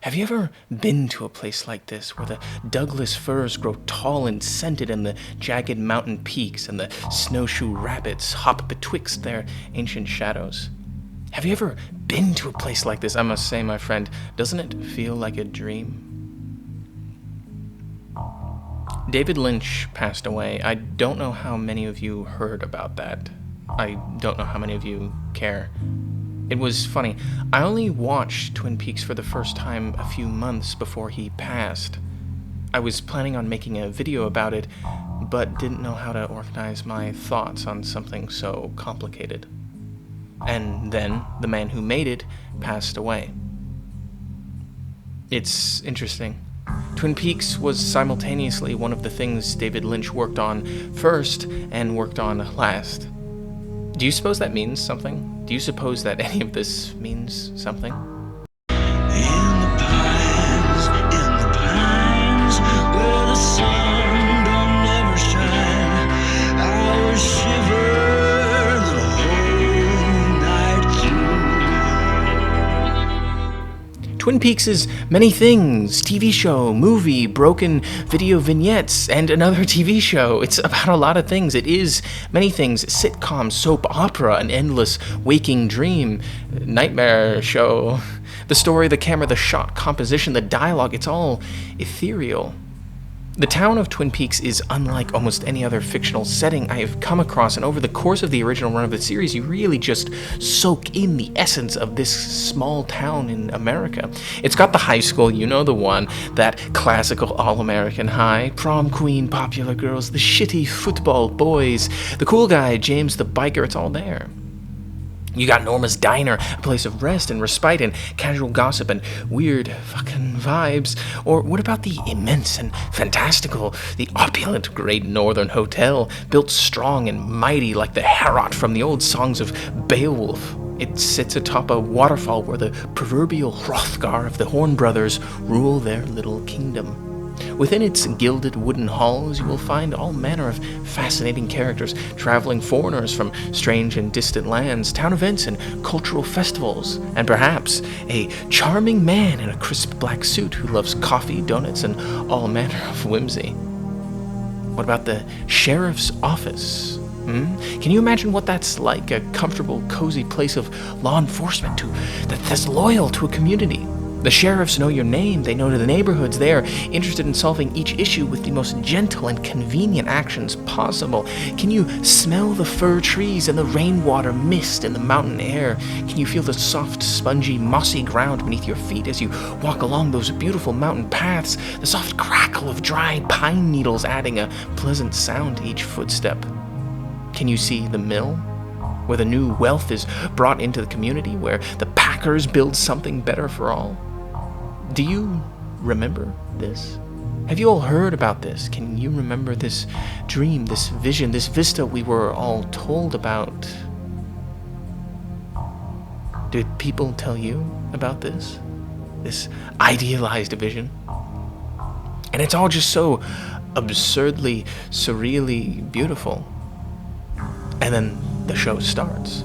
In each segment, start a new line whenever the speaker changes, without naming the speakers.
Have you ever been to a place like this where the Douglas firs grow tall and scented and the jagged mountain peaks and the snowshoe rabbits hop betwixt their ancient shadows? Have you ever been to a place like this? I must say, my friend, doesn't it feel like a dream? David Lynch passed away. I don't know how many of you heard about that. I don't know how many of you care. It was funny. I only watched Twin Peaks for the first time a few months before he passed. I was planning on making a video about it, but didn't know how to organize my thoughts on something so complicated. And then the man who made it passed away. It's interesting. Twin Peaks was simultaneously one of the things David Lynch worked on first and worked on last. Do you suppose that means something? Do you suppose that any of this means something?
In the pines, where the sun don't never shine, I will shiver the whole night through.
Twin Peaks is many things. TV show, movie, broken video vignettes, and another TV show. It's about a lot of things. It is many things. Sitcom, soap opera, an endless waking dream, nightmare show. The story, the camera, the shot, composition, the dialogue, it's all ethereal. The town of Twin Peaks is unlike almost any other fictional setting I have come across, and over the course of the original run of the series, you really just soak in the essence of this small town in America. It's got the high school, you know the one, that classical all-American high, prom queen, popular girls, the shitty football boys, the cool guy, James the biker, it's all there. You got Norma's Diner, a place of rest and respite and casual gossip and weird fucking vibes. Or what about the immense and fantastical, the opulent Great Northern Hotel, built strong and mighty like the Heorot from the old songs of Beowulf? It sits atop a waterfall where the proverbial Hrothgar of the Horn brothers rule their little kingdom. Within its gilded wooden halls, you will find all manner of fascinating characters, traveling foreigners from strange and distant lands, town events and cultural festivals, and perhaps a charming man in a crisp black suit who loves coffee, donuts, and all manner of whimsy. What about the sheriff's office? Can you imagine what that's like? A comfortable, cozy place of law enforcement that's loyal to a community. The sheriffs know your name, they know the neighborhoods, they are interested in solving each issue with the most gentle and convenient actions possible. Can you smell the fir trees and the rainwater mist in the mountain air? Can you feel the soft, spongy, mossy ground beneath your feet as you walk along those beautiful mountain paths, the soft crackle of dry pine needles adding a pleasant sound to each footstep? Can you see the mill, where the new wealth is brought into the community, where the packers build something better for all? Do you remember this? Have you all heard about this? Can you remember this dream, this vision, this vista we were all told about? Did people tell you about this? This idealized vision? And it's all just so absurdly, surreally beautiful. And then the show starts.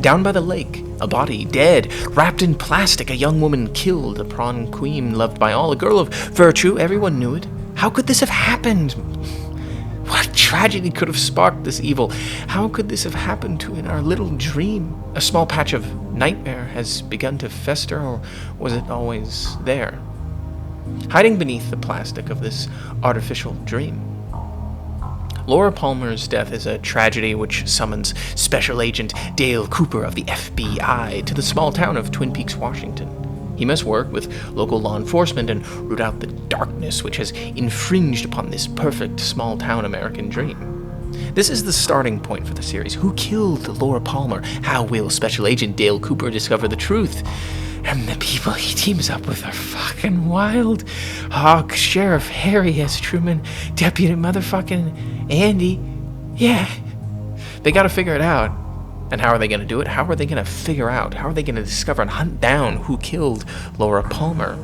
Down by the lake, a body, dead, wrapped in plastic, a young woman killed, a prawn queen loved by all, a girl of virtue, everyone knew it. How could this have happened? What tragedy could have sparked this evil? How could this have happened to in our little dream? A small patch of nightmare has begun to fester, or was it always there? Hiding beneath the plastic of this artificial dream. Laura Palmer's death is a tragedy which summons Special Agent Dale Cooper of the FBI to the small town of Twin Peaks, Washington. He must work with local law enforcement and root out the darkness which has infringed upon this perfect small-town American dream. This is the starting point for the series. Who killed Laura Palmer? How will Special Agent Dale Cooper discover the truth? And the people he teams up with are fucking wild. Hawk, Sheriff Harry S. Truman, Deputy motherfucking Andy. Yeah. They gotta figure it out. And how are they gonna do it? How are they gonna figure out? How are they gonna discover and hunt down who killed Laura Palmer?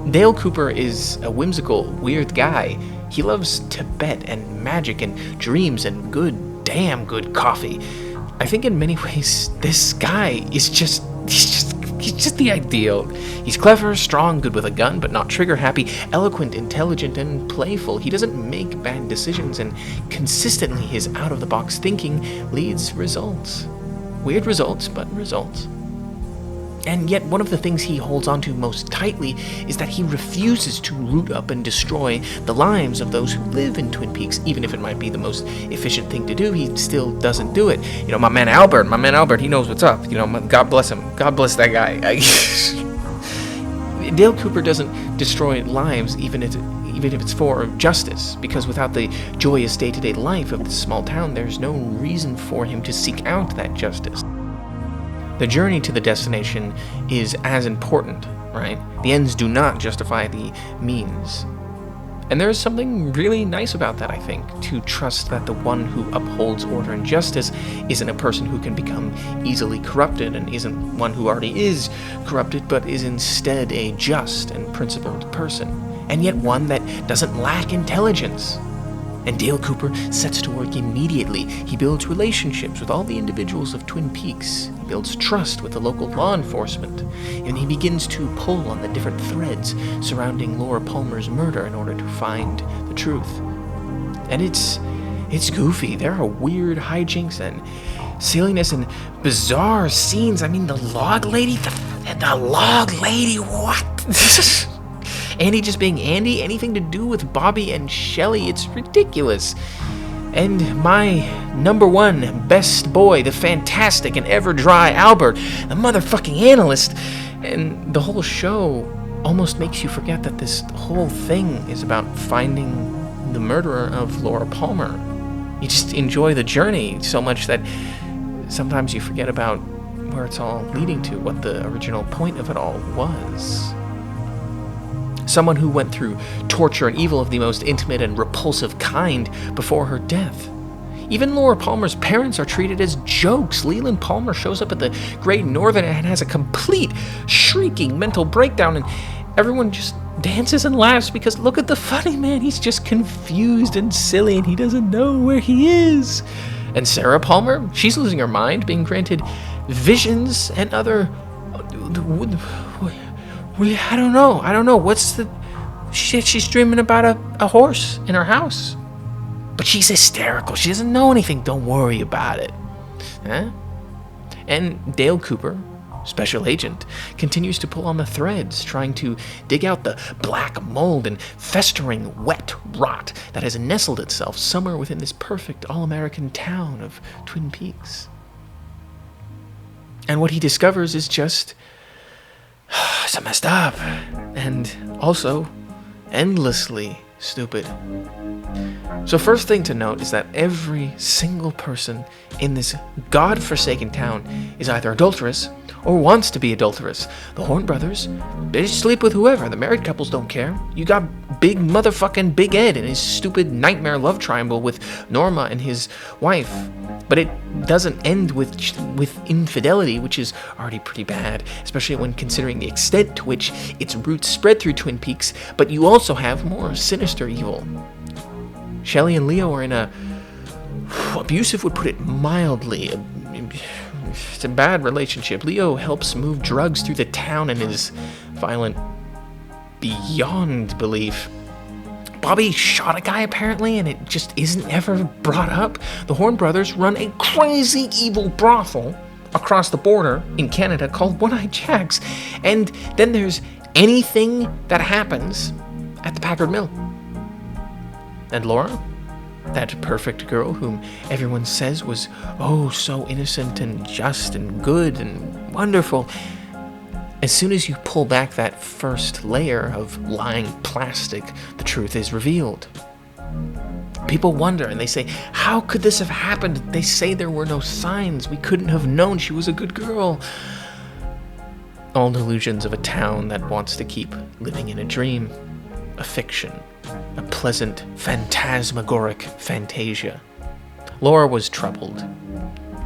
Dale Cooper is a whimsical, weird guy. He loves Tibet and magic and dreams and damn good coffee. I think in many ways, this guy is He's just the ideal. He's clever, strong, good with a gun, but not trigger-happy, eloquent, intelligent, and playful. He doesn't make bad decisions, and consistently his out-of-the-box thinking leads results. Weird results, but results. And yet one of the things he holds onto most tightly is that he refuses to root up and destroy the lives of those who live in Twin Peaks. Even if it might be the most efficient thing to do, he still doesn't do it. You know, my man Albert, he knows what's up. You know, God bless him. God bless that guy. Dale Cooper doesn't destroy lives even if it's for justice, because without the joyous day-to-day life of this small town, there's no reason for him to seek out that justice. The journey to the destination is as important, right? The ends do not justify the means. And there is something really nice about that, I think, to trust that the one who upholds order and justice isn't a person who can become easily corrupted, and isn't one who already is corrupted, but is instead a just and principled person, and yet one that doesn't lack intelligence. And Dale Cooper sets to work immediately. He builds relationships with all the individuals of Twin Peaks. He builds trust with the local law enforcement. And he begins to pull on the different threads surrounding Laura Palmer's murder in order to find the truth. And it's goofy. There are weird hijinks and silliness and bizarre scenes. I mean, the log lady, what? Andy just being Andy, anything to do with Bobby and Shelley, it's ridiculous. And my number one best boy, the fantastic and ever dry Albert, the motherfucking analyst. And the whole show almost makes you forget that this whole thing is about finding the murderer of Laura Palmer. You just enjoy the journey so much that sometimes you forget about where it's all leading to, what the original point of it all was. Someone who went through torture and evil of the most intimate and repulsive kind before her death. Even Laura Palmer's parents are treated as jokes. Leland Palmer shows up at the Great Northern and has a complete shrieking mental breakdown, and everyone just dances and laughs because look at the funny man. He's just confused and silly, and he doesn't know where he is. And Sarah Palmer, she's losing her mind, being granted visions and other... I don't know. What's the shit? She's dreaming about a horse in her house. But she's hysterical. She doesn't know anything. Don't worry about it. Huh? And Dale Cooper, special agent, continues to pull on the threads, trying to dig out the black mold and festering wet rot that has nestled itself somewhere within this perfect all-American town of Twin Peaks. And what he discovers is just... so messed up, and also endlessly stupid. So first thing to note is that every single person in this godforsaken town is either adulterous or wants to be adulterous. The Horn brothers, they just sleep with whoever. The married couples don't care. You got big motherfucking Big Ed and his stupid nightmare love triangle with Norma and his wife. But it doesn't end with infidelity, which is already pretty bad, especially when considering the extent to which its roots spread through Twin Peaks. But you also have more sinister evil. Shelley and Leo are in a... abusive would put it mildly. It's a bad relationship. Leo helps move drugs through the town and is violent beyond belief. Bobby shot a guy apparently, and it just isn't ever brought up. The Horn brothers run a crazy evil brothel across the border in Canada called One-Eyed Jack's. And then there's anything that happens at the Packard Mill. And Laura, that perfect girl whom everyone says was oh so innocent and just and good and wonderful, as soon as you pull back that first layer of lying plastic, the truth is revealed. People wonder and they say, how could this have happened? They say there were no signs. We couldn't have known she was a good girl. All delusions of a town that wants to keep living in a dream, a fiction, a pleasant, phantasmagoric fantasia. Laura was troubled.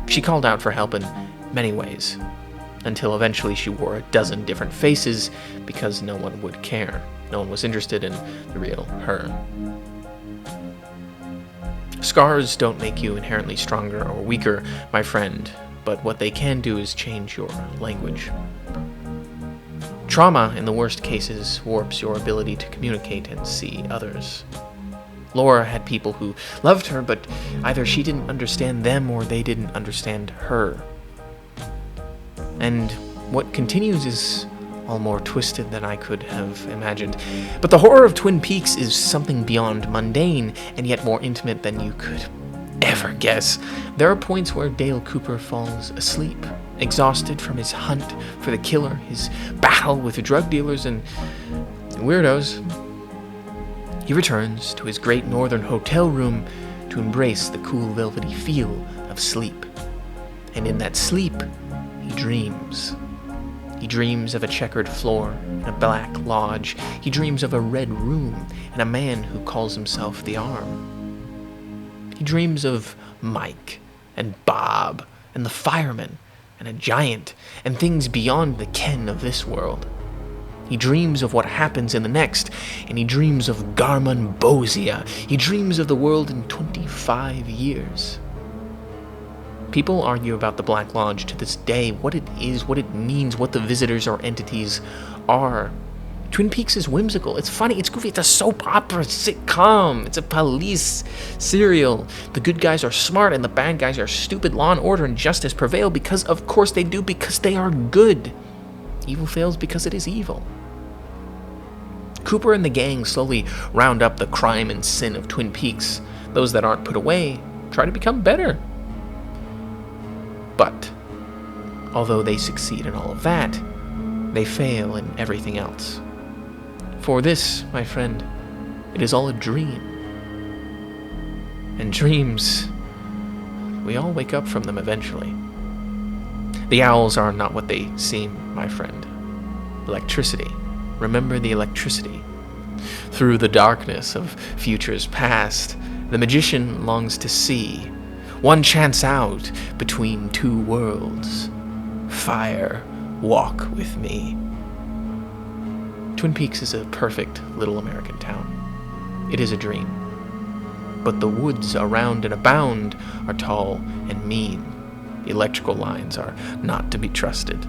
She called out for help in many ways, until eventually she wore a dozen different faces because no one would care. No one was interested in the real her. Scars don't make you inherently stronger or weaker, my friend, but what they can do is change your language. Trauma, in the worst cases, warps your ability to communicate and see others. Laura had people who loved her, but either she didn't understand them or they didn't understand her. And what continues is all more twisted than I could have imagined. But the horror of Twin Peaks is something beyond mundane, and yet more intimate than you could ever guess. There are points where Dale Cooper falls asleep, exhausted from his hunt for the killer, his battle with the drug dealers and weirdos. He returns to his great northern hotel room to embrace the cool velvety feel of sleep. And in that sleep, he dreams. He dreams of a checkered floor and a black lodge. He dreams of a red room and a man who calls himself the Arm. He dreams of Mike and Bob and the fireman and a giant and things beyond the ken of this world. He dreams of what happens in the next, and he dreams of Garmonbosia. He dreams of the world in 25 years. People argue about the Black Lodge to this day, what it is, what it means, what the visitors or entities are. Twin Peaks is whimsical, it's funny, it's goofy, it's a soap opera sitcom, it's a police serial. The good guys are smart and the bad guys are stupid. Law and order and justice prevail because, of course they do, because they are good. Evil fails because it is evil. Cooper and the gang slowly round up the crime and sin of Twin Peaks. Those that aren't put away try to become better. But, although they succeed in all of that, they fail in everything else. For this, my friend, it is all a dream. And dreams, we all wake up from them eventually. The owls are not what they seem, my friend. Electricity. Remember the electricity. Through the darkness of futures past, the magician longs to see one chance out between two worlds. Fire, walk with me. Twin Peaks is a perfect little American town. It is a dream. But the woods around and abound are tall and mean. The electrical lines are not to be trusted.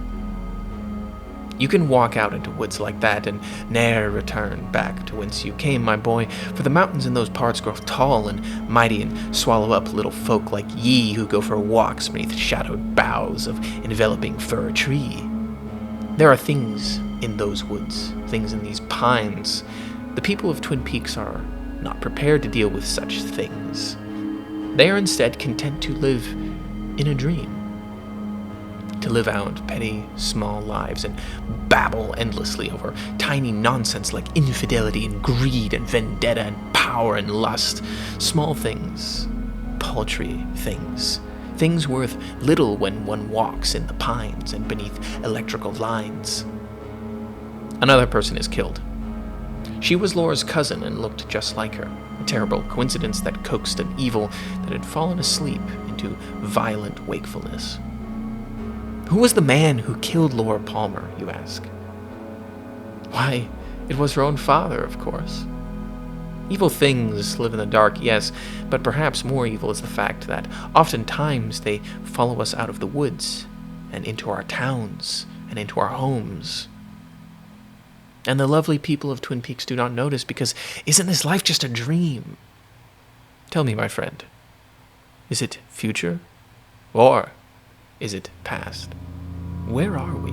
You can walk out into woods like that and ne'er return back to whence you came, my boy, for the mountains in those parts grow tall and mighty and swallow up little folk like ye who go for walks beneath shadowed boughs of enveloping fir tree. There are things in those woods, things in these pines. The people of Twin Peaks are not prepared to deal with such things. They are instead content to live in a dream. To live out petty, small lives and babble endlessly over tiny nonsense like infidelity and greed and vendetta and power and lust. Small things, paltry things, things worth little when one walks in the pines and beneath electrical lines. Another person is killed. She was Laura's cousin and looked just like her, a terrible coincidence that coaxed an evil that had fallen asleep into violent wakefulness. Who was the man who killed Laura Palmer, you ask? Why, it was her own father, of course. Evil things live in the dark, yes, but perhaps more evil is the fact that oftentimes they follow us out of the woods and into our towns and into our homes. And the lovely people of Twin Peaks do not notice because isn't this life just a dream? Tell me, my friend, is it future or is it past? Where are we?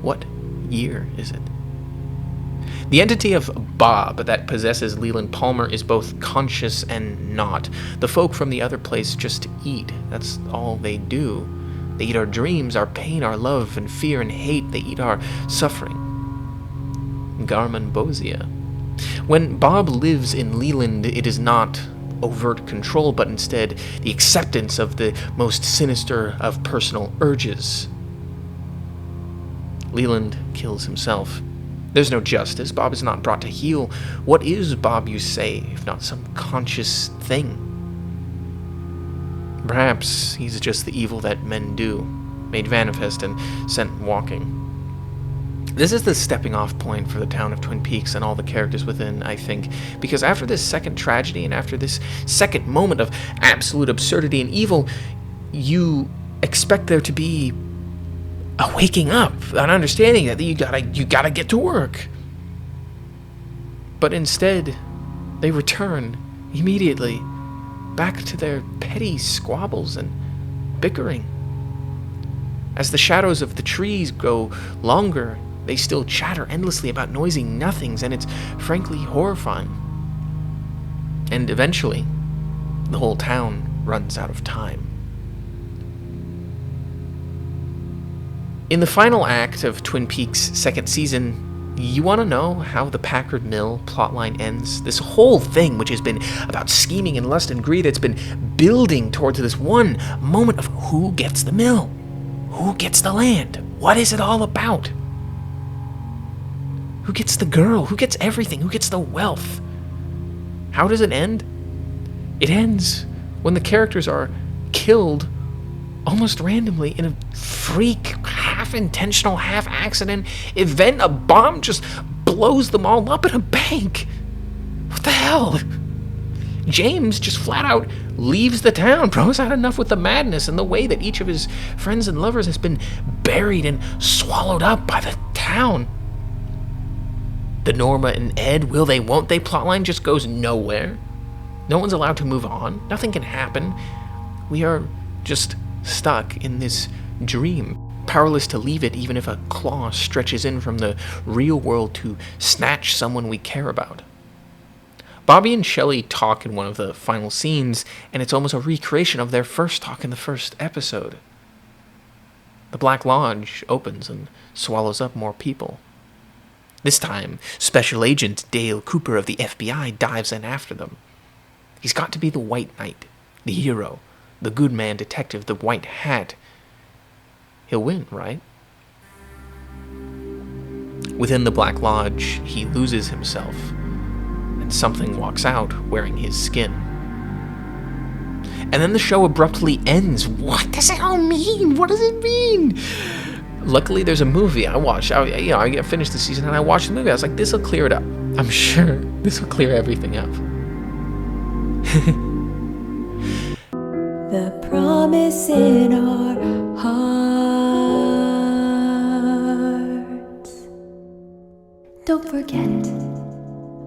What year is it? The entity of Bob that possesses Leland Palmer is both conscious and not. The folk from the other place just eat. That's all they do. They eat our dreams, our pain, our love and fear and hate. They eat our suffering. Garmonbosia. When Bob lives in Leland, it is not overt control, but instead the acceptance of the most sinister of personal urges. Leland kills himself. There's no justice. Bob is not brought to heel. What is Bob, you say, if not some conscious thing? Perhaps he's just the evil that men do, made manifest and sent walking. This is the stepping off point for the town of Twin Peaks and all the characters within, I think, because after this second tragedy and after this second moment of absolute absurdity and evil, you expect there to be a waking up, an understanding that you gotta get to work. But instead, they return immediately back to their petty squabbles and bickering. As the shadows of the trees grow longer, they still chatter endlessly about noisy nothings, and it's frankly horrifying. And eventually, the whole town runs out of time. In the final act of Twin Peaks' second season, you want to know how the Packard Mill plotline ends? This whole thing, which has been about scheming and lust and greed, it's been building towards this one moment of who gets the mill? Who gets the land? What is it all about? Who gets the girl? Who gets everything? Who gets the wealth? How does it end? It ends when the characters are killed almost randomly in a freak, half-intentional, half-accident event. A bomb just blows them all up in a bank. What the hell? James just flat out leaves the town. Bro's had enough with the madness and the way that each of his friends and lovers has been buried and swallowed up by the town. The Norma and Ed, will they, won't they plotline just goes nowhere. No one's allowed to move on. Nothing can happen. We are just stuck in this dream, powerless to leave it even if a claw stretches in from the real world to snatch someone we care about. Bobby and Shelley talk in one of the final scenes, and it's almost a recreation of their first talk in the first episode. The Black Lodge opens and swallows up more people. This time, Special Agent Dale Cooper of the FBI dives in after them. He's got to be the White Knight, the hero, the good man detective, the white hat. He'll win, right? Within the Black Lodge, he loses himself, and something walks out wearing his skin. And then the show abruptly ends. What does it all mean? What does it mean? Luckily, there's a movie I watched. I finished the season and I watched the movie. I was like, this will clear it up. I'm sure this will clear everything up.
The promise in our hearts. Don't forget,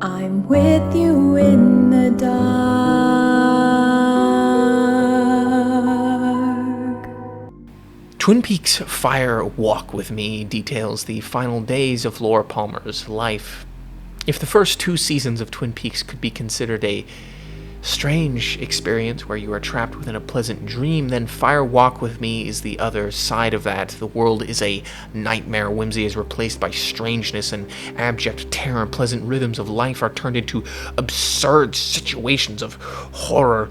I'm with you in the dark.
Twin Peaks' Fire Walk With Me details the final days of Laura Palmer's life. If the first 2 seasons of Twin Peaks could be considered a strange experience where you are trapped within a pleasant dream, then Fire Walk With Me is the other side of that. The world is a nightmare. Whimsy is replaced by strangeness and abject terror. Pleasant rhythms of life are turned into absurd situations of horror.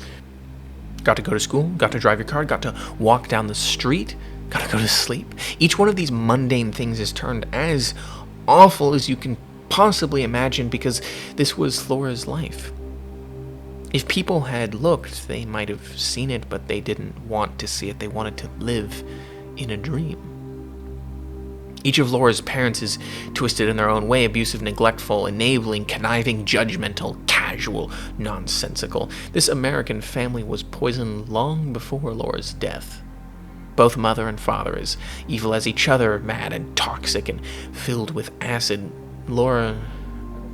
Got to go to school, got to drive your car, got to walk down the street, got to go to sleep. Each one of these mundane things is turned as awful as you can possibly imagine because this was Laura's life. If people had looked, they might have seen it, but they didn't want to see it. They wanted to live in a dream. Each of Laura's parents is twisted in their own way, abusive, neglectful, enabling, conniving, judgmental, casual, nonsensical. This American family was poisoned long before Laura's death. Both mother and father as evil as each other, mad and toxic and filled with acid. Laura,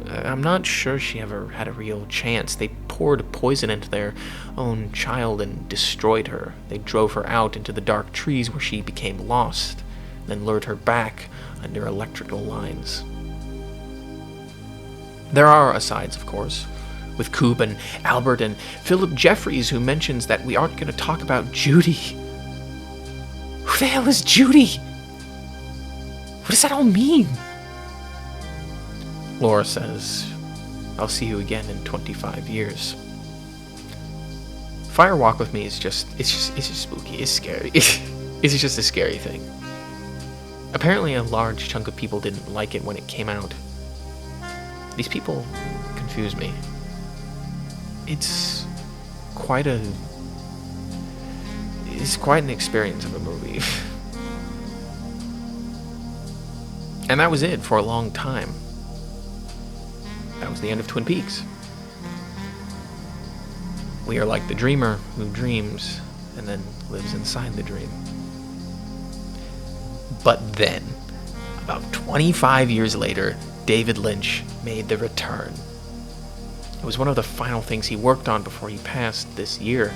I'm not sure she ever had a real chance. They poured poison into their own child and destroyed her. They drove her out into the dark trees where she became lost, then lured her back under electrical lines. There are asides, of course, with Coop and Albert and Philip Jeffries, who mentions that we aren't going to talk about Judy. Who the hell is Judy? What does that all mean? Laura says, I'll see you again in 25 years. Fire Walk With Me is just spooky. It's scary. It's just a scary thing. Apparently a large chunk of people didn't like it when it came out. These people confuse me. It's quite an experience of a movie. And that was it for a long time. That was the end of Twin Peaks. We are like the dreamer who dreams and then lives inside the dream. But then, about 25 years later, David Lynch made the return. It was one of the final things he worked on before he passed this year.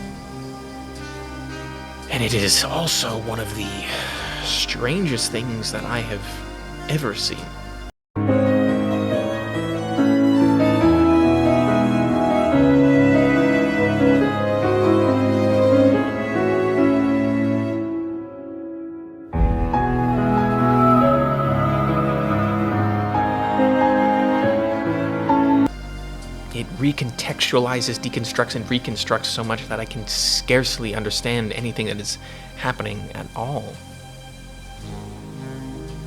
And it is also one of the strangest things that I have ever seen. It recontextualizes, deconstructs, and reconstructs so much that I can scarcely understand anything that is happening at all.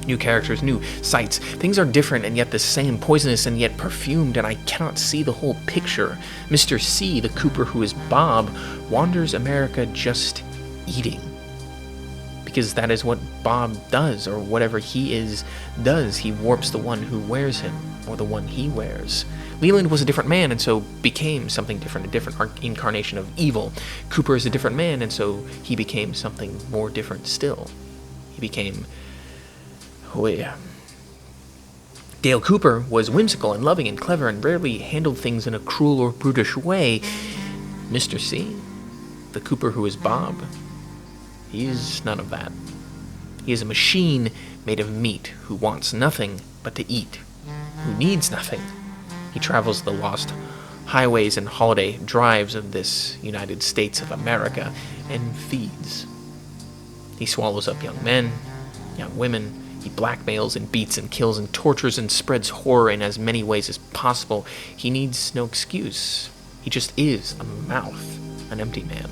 New characters, new sights. Things are different and yet the same, poisonous and yet perfumed, and I cannot see the whole picture. Mr. C, the Cooper who is Bob, wanders America just eating. Because that is what Bob does, or whatever he is does. He warps the one who wears him, or the one he wears. Leland was a different man, and so became something different, a different incarnation of evil. Cooper is a different man, and so he became something more different still. He became... oh yeah. Dale Cooper was whimsical and loving and clever and rarely handled things in a cruel or brutish way. Mr. C, the Cooper who is Bob, he's none of that. He is a machine made of meat who wants nothing but to eat, who needs nothing. He travels the lost highways and holiday drives of this United States of America and feeds. He swallows up young men, young women. He blackmails and beats and kills and tortures and spreads horror in as many ways as possible. He needs no excuse. He just is a mouth, an empty man.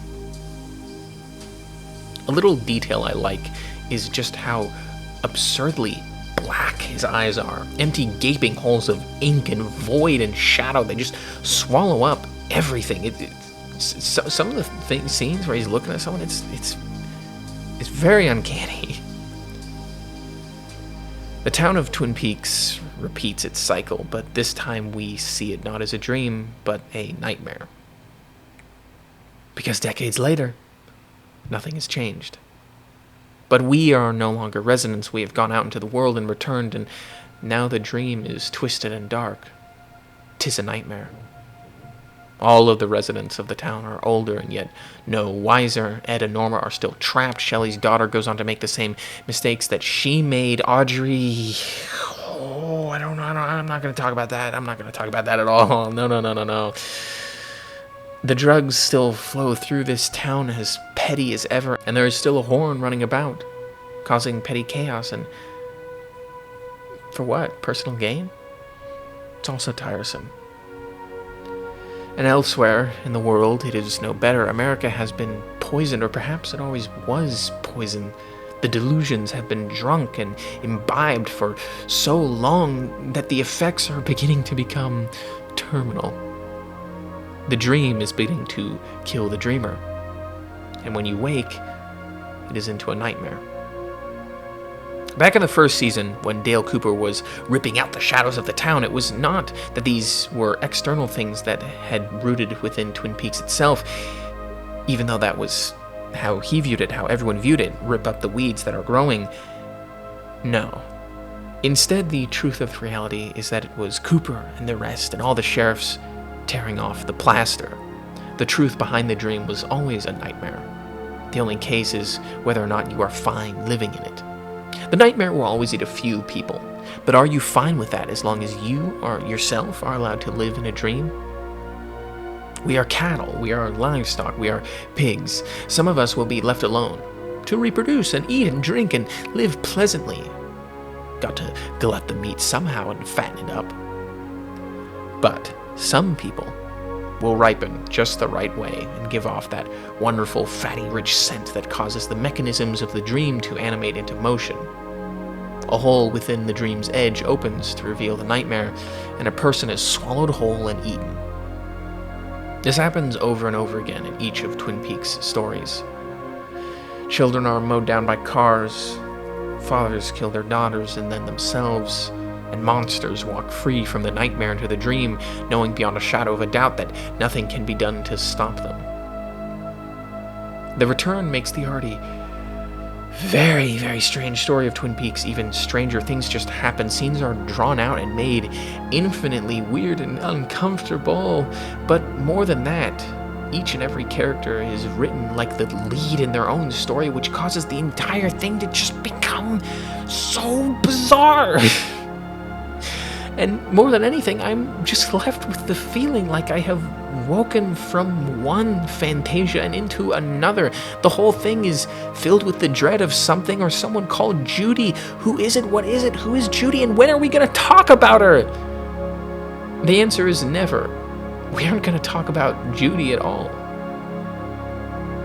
A little detail I like is just how absurdly black his eyes are. Empty, gaping holes of ink and void and shadow. They just swallow up everything. Some of the scenes where he's looking at someone, it's very uncanny. The town of Twin Peaks repeats its cycle, but this time we see it not as a dream, but a nightmare. Because decades later, nothing has changed. But we are no longer residents. We have gone out into the world and returned, and now the dream is twisted and dark. 'Tis a nightmare. All of the residents of the town are older and yet no wiser. Ed and Norma are still trapped. Shelley's daughter goes on to make the same mistakes that she made. Audrey... oh, I don't know. I'm not going to talk about that. I'm not going to talk about that at all. No. The drugs still flow through this town as petty as ever, and there is still a horn running about, causing petty chaos, and for what? Personal gain? It's also tiresome. And elsewhere in the world, it is no better. America has been poisoned, or perhaps it always was poisoned. The delusions have been drunk and imbibed for so long that the effects are beginning to become terminal. The dream is beginning to kill the dreamer. And when you wake, it is into a nightmare. Back in the first season, when Dale Cooper was ripping out the shadows of the town, it was not that these were external things that had rooted within Twin Peaks itself, even though that was how he viewed it, how everyone viewed it, rip up the weeds that are growing. No. Instead, the truth of reality is that it was Cooper and the rest and all the sheriffs tearing off the plaster. The truth behind the dream was always a nightmare. The only case is whether or not you are fine living in it. The nightmare will always eat a few people, but are you fine with that as long as you or yourself are allowed to live in a dream? We are cattle, we are livestock, we are pigs. Some of us will be left alone to reproduce and eat and drink and live pleasantly. Got to glut the meat somehow and fatten it up. But some people will ripen just the right way and give off that wonderful, fatty, rich scent that causes the mechanisms of the dream to animate into motion. A hole within the dream's edge opens to reveal the nightmare, and a person is swallowed whole and eaten. This happens over and over again in each of Twin Peaks' stories. Children are mowed down by cars, fathers kill their daughters and then themselves, and monsters walk free from the nightmare into the dream, knowing beyond a shadow of a doubt that nothing can be done to stop them. The return makes the already very, very strange story of Twin Peaks. Even stranger things just happen. Scenes are drawn out and made infinitely weird and uncomfortable. But more than that, each and every character is written like the lead in their own story, which causes the entire thing to just become so bizarre. And more than anything, I'm just left with the feeling like I have woken from one fantasia and into another. The whole thing is filled with the dread of something or someone called Judy. Who is it? What is it? Who is Judy? And when are we going to talk about her? The answer is never. We aren't going to talk about Judy at all.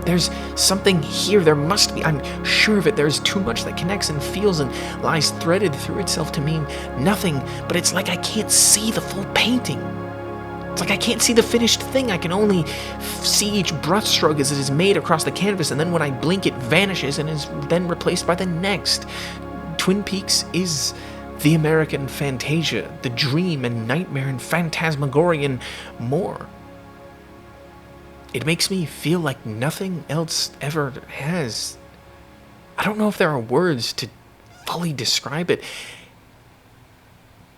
There's something here. There must be. I'm sure of it. There's too much that connects and feels and lies threaded through itself to mean nothing. But it's like I can't see the full painting. It's like I can't see the finished thing. I can only see each brushstroke as it is made across the canvas, and then when I blink, it vanishes and is then replaced by the next. Twin Peaks is the American fantasia, the dream and nightmare and phantasmagoria and more. It makes me feel like nothing else ever has. I don't know if there are words to fully describe it.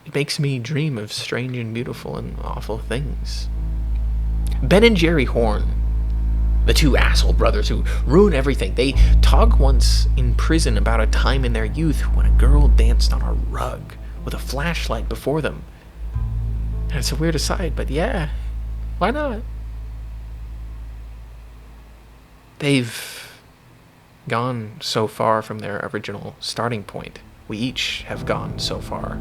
It makes me dream of strange and beautiful and awful things. Ben and Jerry Horn, the two asshole brothers who ruin everything, they talk once in prison about a time in their youth when a girl danced on a rug with a flashlight before them. And it's a weird aside, but yeah, why not? They've gone so far from their original starting point. We each have gone so far.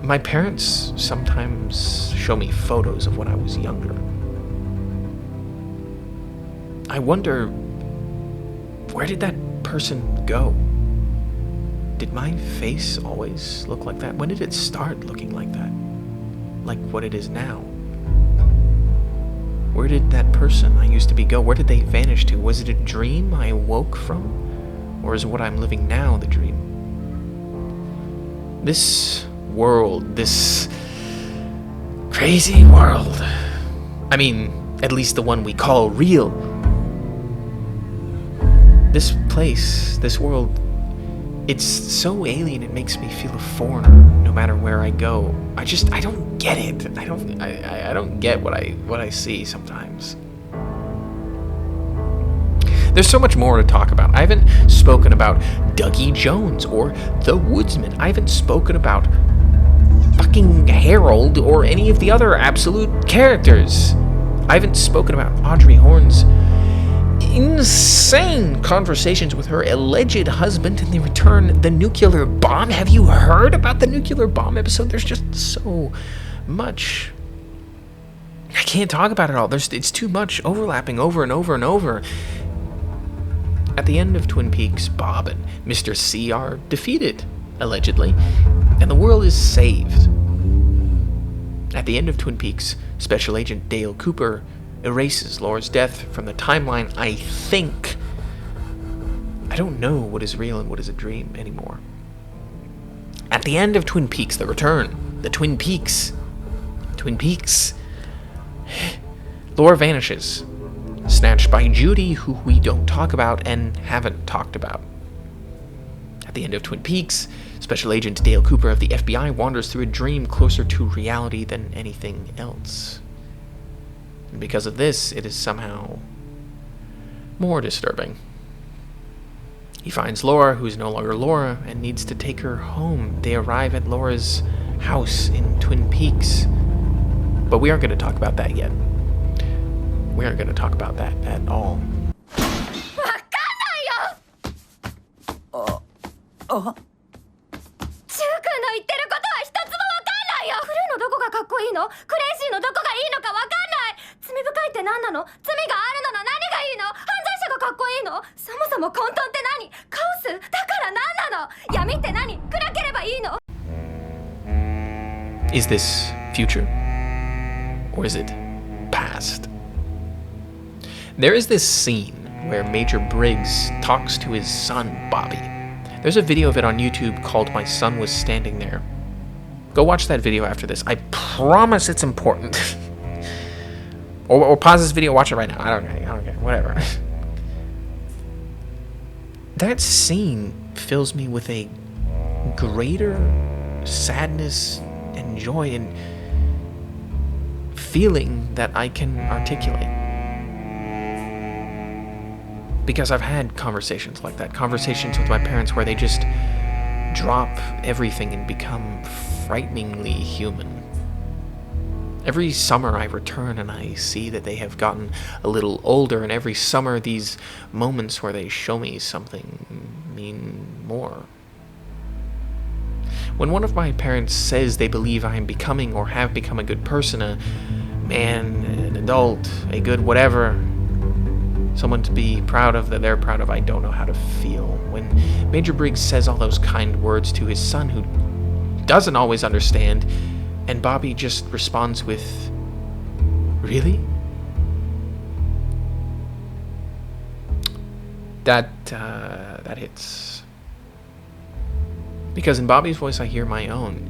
My parents sometimes show me photos of when I was younger. I wonder, where did that person go? Did my face always look like that? When did it start looking like that? Like what it is now? Where did that person I used to be go? Where did they vanish to? Was it a dream I awoke from? Or is what I'm living now the dream? This world, this crazy world, I mean, at least the one we call real. This place, this world, it's so alien it makes me feel a foreigner no matter where I go. I don't get it. I don't get what I see sometimes. There's so much more to talk about. I haven't spoken about Dougie Jones or The Woodsman. I haven't spoken about fucking Harold or any of the other absolute characters. I haven't spoken about Audrey Horne's insane conversations with her alleged husband in the return, the nuclear bomb. Have you heard about the nuclear bomb episode? There's just so much. I can't talk about it all. It's too much overlapping over and over and over. At the end of Twin Peaks, Bob and Mr. C are defeated, allegedly, and the world is saved. At the end of Twin Peaks, Special Agent Dale Cooper erases Laura's death from the timeline. I think. I don't know what is real and what is a dream anymore. At the end of Twin Peaks, The Return, the Twin Peaks, Laura vanishes, snatched by Judy, who we don't talk about and haven't talked about. At the end of Twin Peaks, Special Agent Dale Cooper of the FBI wanders through a dream closer to reality than anything else. And because of this, it is somehow more disturbing. He finds Laura, who's no longer Laura, and needs to take her home. They arrive at Laura's house in Twin Peaks. But we aren't going to talk about that yet. We aren't going to talk about that at all. Is this future? Or is it past? There is this scene where Major Briggs talks to his son, Bobby. There's a video of it on YouTube called My Son Was Standing There. Go watch that video after this. I promise it's important. or pause this video, watch it right now. I don't care, whatever. that scene fills me with a greater sadness and joy and feeling that I can articulate. Because I've had conversations like that, conversations with my parents where they just drop everything and become frighteningly human. Every summer I return and I see that they have gotten a little older, and every summer these moments where they show me something mean more. When one of my parents says they believe I am becoming or have become a good person, a man, an adult, a good whatever, someone to be proud of, that they're proud of, I don't know how to feel. When Major Briggs says all those kind words to his son who doesn't always understand, and Bobby just responds with, "Really?" That hits. Because in Bobby's voice I hear my own.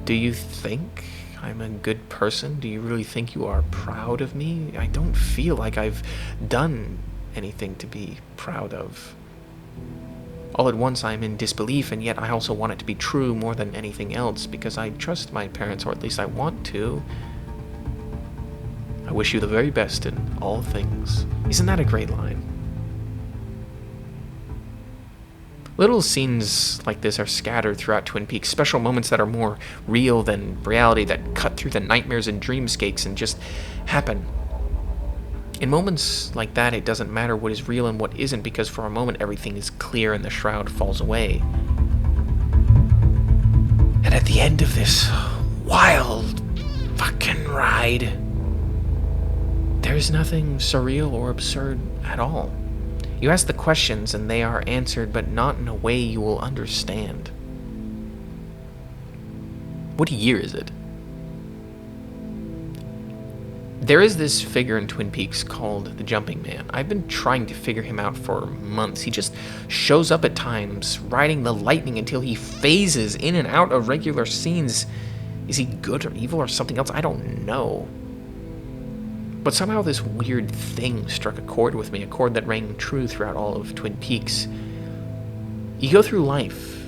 Do you think I'm a good person? Do you really think you are proud of me? I don't feel like I've done anything to be proud of. All at once I'm in disbelief, and yet I also want it to be true more than anything else, because I trust my parents, or at least I want to. I wish you the very best in all things. Isn't that a great line? Little scenes like this are scattered throughout Twin Peaks, special moments that are more real than reality, that cut through the nightmares and dreamscapes and just happen. In moments like that, it doesn't matter what is real and what isn't, because for a moment everything is clear and the shroud falls away. And at the end of this wild fucking ride, there's nothing surreal or absurd at all. You ask the questions and they are answered, but not in a way you will understand. What year is it? There is this figure in Twin Peaks called the Jumping Man. I've been trying to figure him out for months. He just shows up at times, riding the lightning until he phases in and out of regular scenes. Is he good or evil or something else? I don't know. But somehow this weird thing struck a chord with me, a chord that rang true throughout all of Twin Peaks. You go through life,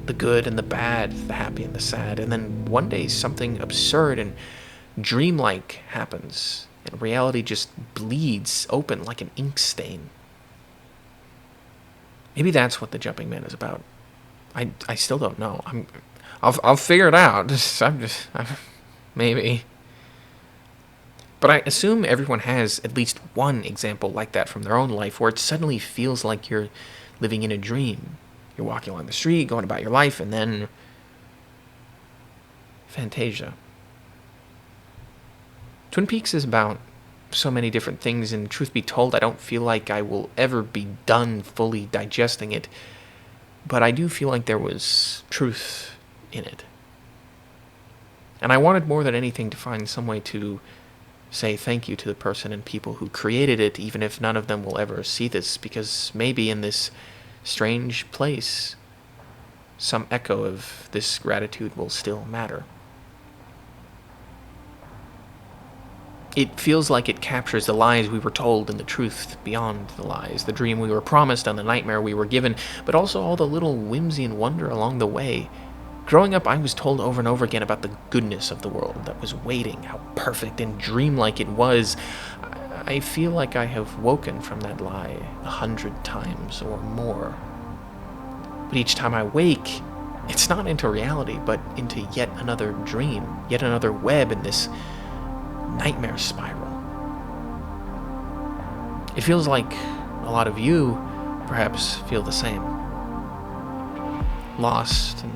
the good and the bad, the happy and the sad, and then one day something absurd and dreamlike happens, and reality just bleeds open like an ink stain. Maybe that's what the Jumping Man is about. I still don't know. I'll figure it out. Maybe. But I assume everyone has at least one example like that from their own life, where it suddenly feels like you're living in a dream. You're walking along the street, going about your life, and then Fantasia. Twin Peaks is about so many different things, and truth be told, I don't feel like I will ever be done fully digesting it, but I do feel like there was truth in it. And I wanted more than anything to find some way to say thank you to the person and people who created it, even if none of them will ever see this, because maybe in this strange place, some echo of this gratitude will still matter. It feels like it captures the lies we were told and the truth beyond the lies, the dream we were promised and the nightmare we were given, but also all the little whimsy and wonder along the way. Growing up, I was told over and over again about the goodness of the world that was waiting, how perfect and dreamlike it was. I feel like I have woken from that lie 100 times or more. But each time I wake, it's not into reality, but into yet another dream, yet another web in this nightmare spiral. It feels like a lot of you perhaps feel the same. Lost and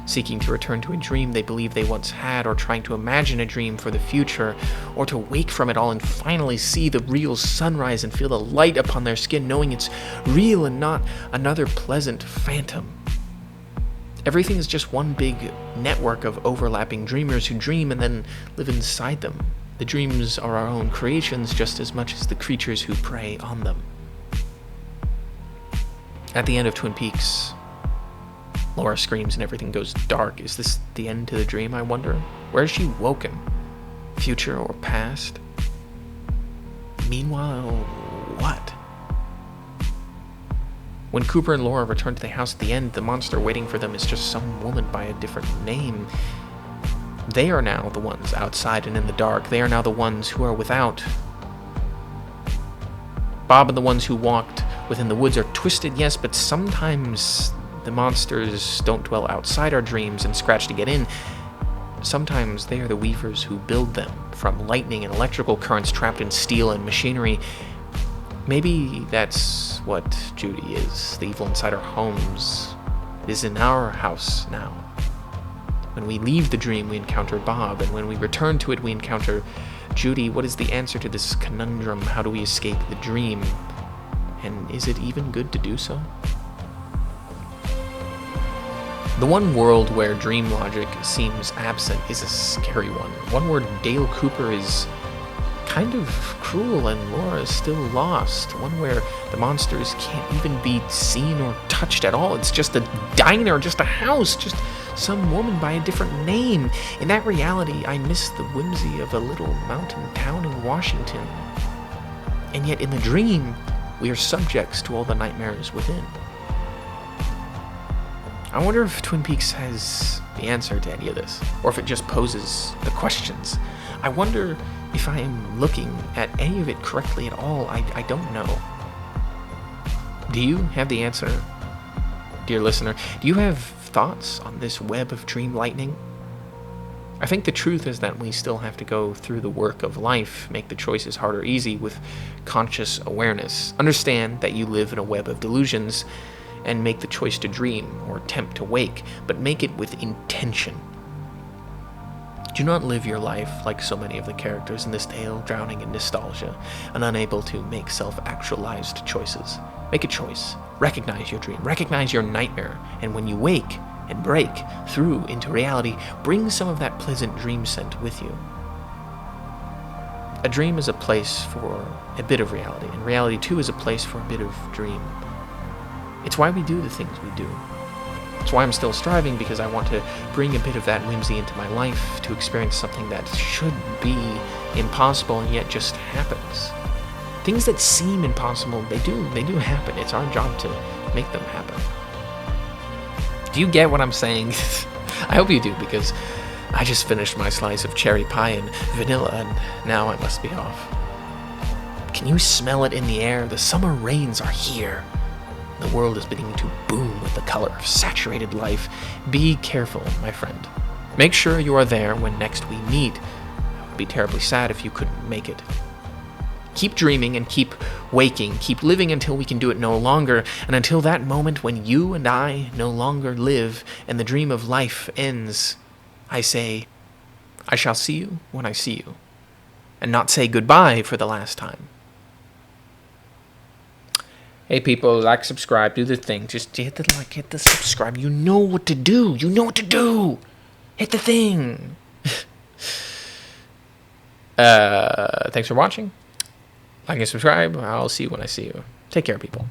seeking to return to a dream they believe they once had, or trying to imagine a dream for the future, or to wake from it all and finally see the real sunrise and feel the light upon their skin, knowing it's real and not another pleasant phantom. Everything is just one big network of overlapping dreamers who dream and then live inside them. The dreams are our own creations just as much as the creatures who prey on them. At the end of Twin Peaks, Laura screams and everything goes dark. Is this the end to the dream, I wonder? Where is she woken? Future or past? Meanwhile, what? When Cooper and Laura return to the house at the end, the monster waiting for them is just some woman by a different name. They are now the ones outside and in the dark. They are now the ones who are without. Bob and the ones who walked within the woods are twisted, yes, but sometimes the monsters don't dwell outside our dreams and scratch to get in. Sometimes they are the weavers who build them from lightning and electrical currents trapped in steel and machinery. Maybe that's what Judy is. The evil inside our homes is in our house now. When we leave the dream, we encounter Bob, and when we return to it, we encounter Judy. What is the answer to this conundrum? How do we escape the dream? And is it even good to do so? The one world where dream logic seems absent is a scary one. One where Dale Cooper is kind of cruel and Laura is still lost. One where the monsters can't even be seen or touched at all. It's just a diner, just a house, just some woman by a different name. In that reality, I miss the whimsy of a little mountain town in Washington. And yet in the dream, we are subjects to all the nightmares within. I wonder if Twin Peaks has the answer to any of this, or if it just poses the questions. I wonder if I am looking at any of it correctly at all. I don't know. Do you have the answer, dear listener? Do you have thoughts on this web of dream lightning? I think the truth is that we still have to go through the work of life, make the choices hard or easy with conscious awareness. Understand that you live in a web of delusions, and make the choice to dream or attempt to wake, but make it with intention. Do not live your life like so many of the characters in this tale, drowning in nostalgia and unable to make self-actualized choices. Make a choice. Recognize your dream. Recognize your nightmare. And when you wake and break through into reality, bring some of that pleasant dream scent with you. A dream is a place for a bit of reality, and reality too is a place for a bit of dream. It's why we do the things we do. It's why I'm still striving, because I want to bring a bit of that whimsy into my life, to experience something that should be impossible and yet just happens. Things that seem impossible, they do happen. It's our job to make them happen. Do you get what I'm saying? I hope you do, because I just finished my slice of cherry pie and vanilla, and now I must be off. Can you smell it in the air? The summer rains are here. The world is beginning to boom with the color of saturated life. Be careful, my friend. Make sure you are there when next we meet. I would be terribly sad if you couldn't make it. Keep dreaming and keep waking. Keep living until we can do it no longer. And until that moment when you and I no longer live and the dream of life ends, I say, I shall see you when I see you. And not say goodbye for the last time. Hey people, like, subscribe, do the thing. Just hit the like, hit the subscribe. You know what to do. You know what to do. Hit the thing. Thanks for watching. Like and subscribe. I'll see you when I see you. Take care, people.